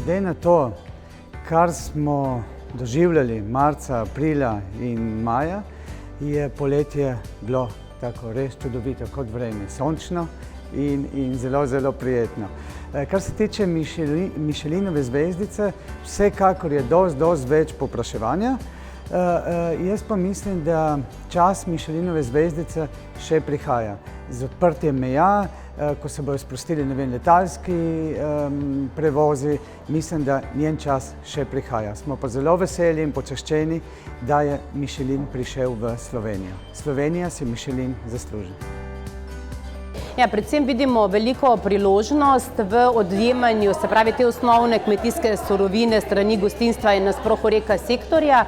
Glede na to, kar smo doživljali marca, aprila in maja, je poletje bilo tako res čudovito kot vreme, sončno in zelo, zelo prijetno. Kar se tiče Michelinove zvezdice, vsekakor je dosti več povpraševanja. Jaz pa mislim, da čas Michelinove zvezdice še prihaja. Z odprtjem meja, ko se bodo sprostili letalski prevozi, mislim, da njen čas še prihaja. Smo pa zelo veseli in počaščeni, da je Michelin prišel v Slovenijo. Slovenija si Michelin zasluži. Ja, predvsem vidimo veliko priložnost v odjemanju, se pravi, te osnovne kmetijske surovine strani gostinstva in nasploh reka sektorja,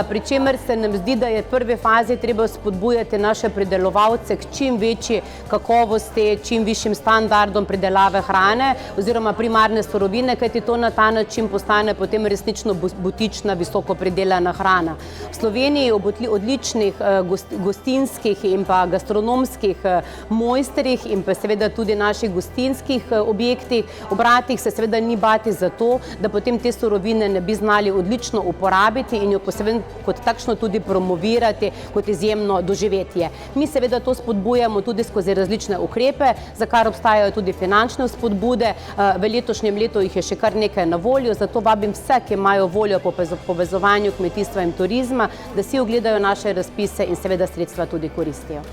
pri čemer se nam zdi, da je v prvi fazi treba spodbujati naše pridelovalce k čim večji kakovosti, čim višjim standardom pridelave hrane oziroma primarne surovine, kajti to na ta način postane potem resnično butična, visoko pridelana hrana. V Sloveniji ob odličnih gostinskih in pa gastronomskih mojstrih in pa seveda tudi naših gostinskih objektih, obratih se seveda ni bati za to, da potem te surovine ne bi znali odlično uporabiti in jo kot takšno tudi promovirati kot izjemno doživetje. Mi seveda to spodbujamo tudi skozi različne ukrepe, za kar obstajajo tudi finančne spodbude. V letošnjem letu jih je še kar nekaj na voljo, zato vabim vse, ki imajo voljo po povezovanju kmetijstva in turizma, da si ogledajo naše razpise in seveda sredstva tudi koristijo.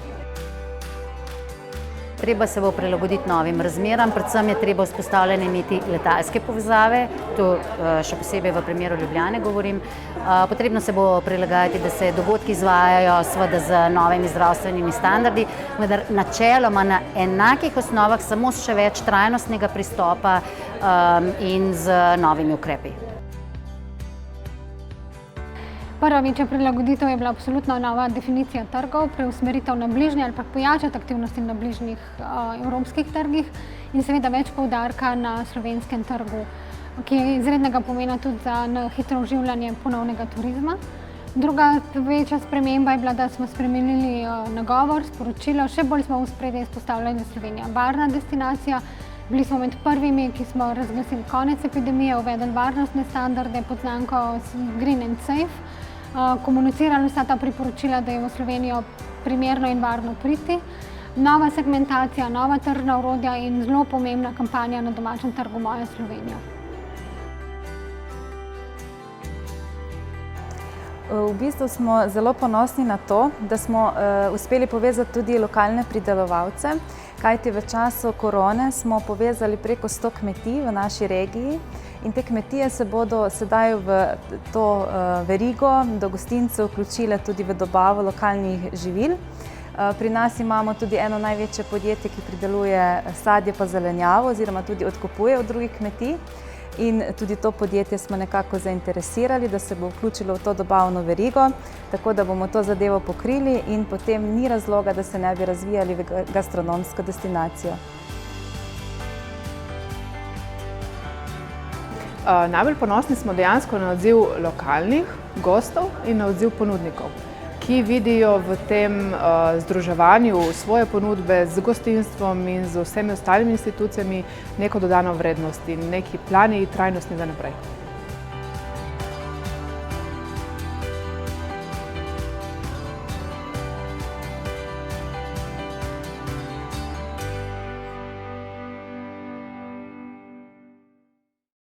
Treba se bo prilagoditi novim razmeram, predvsem je treba vzpostavljene imeti letalske povezave, to še posebej v primeru Ljubljane govorim. Potrebno se bo prilagajati, da se dogodki izvajajo seveda z novimi zdravstvenimi standardi, vendar načeloma na enakih osnovah, samo s še več trajnostnega pristopa in z novimi ukrepi. Prva večja prilagoditev je bila absolutno nova definicija trgov, preusmeritev na bližnje ali pa pojačati aktivnosti na bližnjih evropskih trgih in seveda več poudarka na slovenskem trgu, ki je izrednega pomena tudi za hitro oživljanje ponovnega turizma. Druga večja sprememba je bila, da smo spremenili nagovor, sporočilo, še bolj smo v ospredje izpostavljali, da je Slovenija varna destinacija. Bili smo med prvimi, ki smo razglasili konec epidemije, uvedli varnostne standarde pod znamko Green and Safe, komunicirali vsa ta priporočila, da je v Slovenijo primerno in varno priti. Nova segmentacija, nova tržna orodja in zelo pomembna kampanja na domačem trgu Moja Slovenija. V bistvu smo zelo ponosni na to, da smo uspeli povezati tudi lokalne pridelovalce, kajti v času korone smo povezali preko 100 kmetij v naši regiji in te kmetije se bodo sedaj v to verigo do gostincev vključile tudi v dobavo lokalnih živil. Pri nas imamo tudi eno največje podjetje, ki prideluje sadje pa zelenjavo oziroma tudi odkupuje od drugih kmetij. In tudi to podjetje smo nekako zainteresirali, da se bo vključilo v to dobavno verigo, tako da bomo to zadevo pokrili in potem ni razloga, da se ne bi razvijali v gastronomsko destinacijo. Najbolj ponosni smo dejansko na odziv lokalnih gostov in na odziv ponudnikov, ki vidijo v tem združevanju svoje ponudbe z gostinstvom in z vsemi ostalimi institucijami neko dodano vrednost in neki plani trajnostni za naprej.